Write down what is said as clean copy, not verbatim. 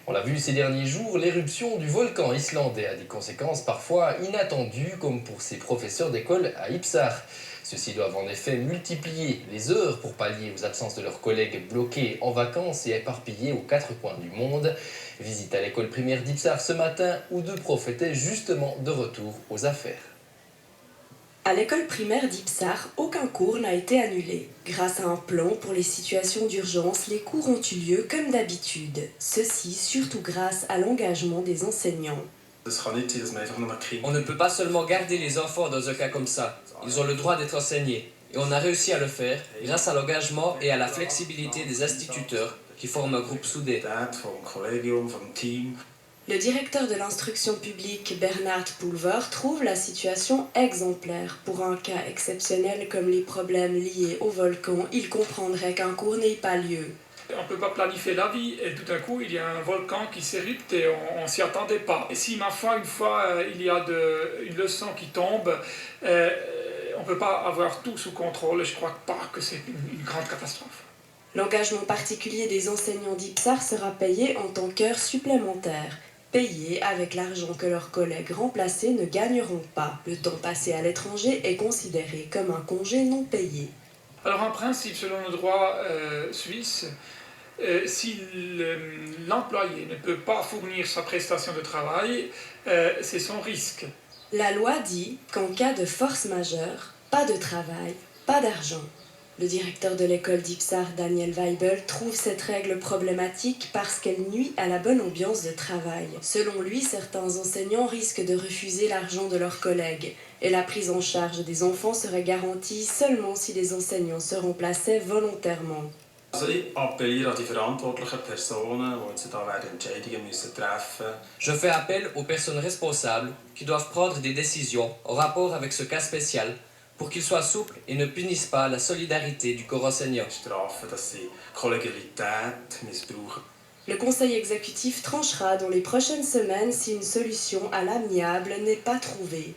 On l'a vu ces derniers jours, l'éruption du volcan islandais a des conséquences parfois inattendues, comme pour ces professeurs d'école à Ipsar. Ceux-ci doivent en effet multiplier les heures pour pallier aux absences de leurs collègues bloqués en vacances et éparpillés aux quatre coins du monde. Visite à l'école primaire d'Ipsar ce matin où deux profs étaient justement de retour aux affaires. À l'école primaire d'Ipsar, aucun cours n'a été annulé. Grâce à un plan pour les situations d'urgence, les cours ont eu lieu comme d'habitude. Ceci surtout grâce à l'engagement des enseignants. On ne peut pas seulement garder les enfants dans un cas comme ça. Ils ont le droit d'être enseignés. Et on a réussi à le faire grâce à l'engagement et à la flexibilité des instituteurs qui forment un groupe soudé. Le directeur de l'instruction publique, Bernard Pulver, trouve la situation exemplaire. Pour un cas exceptionnel comme les problèmes liés au volcan, il comprendrait qu'un cours n'ait pas lieu. On ne peut pas planifier la vie et tout d'un coup il y a un volcan qui s'érupte et on ne s'y attendait pas. Et si ma foi, une fois il y a une leçon qui tombe, on ne peut pas avoir tout sous contrôle et je ne crois pas que c'est une grande catastrophe. L'engagement particulier des enseignants d'Ipsar sera payé en tant qu'heure supplémentaire. Payés avec l'argent que leurs collègues remplacés ne gagneront pas. Le temps passé à l'étranger est considéré comme un congé non payé. Alors en principe, selon le droit suisse, si l'employé ne peut pas fournir sa prestation de travail, c'est son risque. La loi dit qu'en cas de force majeure, pas de travail, pas d'argent. Le directeur de l'école d'Ipsar, Daniel Weibel, trouve cette règle problématique parce qu'elle nuit à la bonne ambiance de travail. Selon lui, certains enseignants risquent de refuser l'argent de leurs collègues et la prise en charge des enfants serait garantie seulement si les enseignants se remplaçaient volontairement. Je fais appel aux personnes responsables qui doivent prendre des décisions en rapport avec ce cas spécial pour qu'ils soient souples et ne punissent pas la solidarité du corps enseignant. Le conseil exécutif tranchera dans les prochaines semaines si une solution à l'amiable n'est pas trouvée.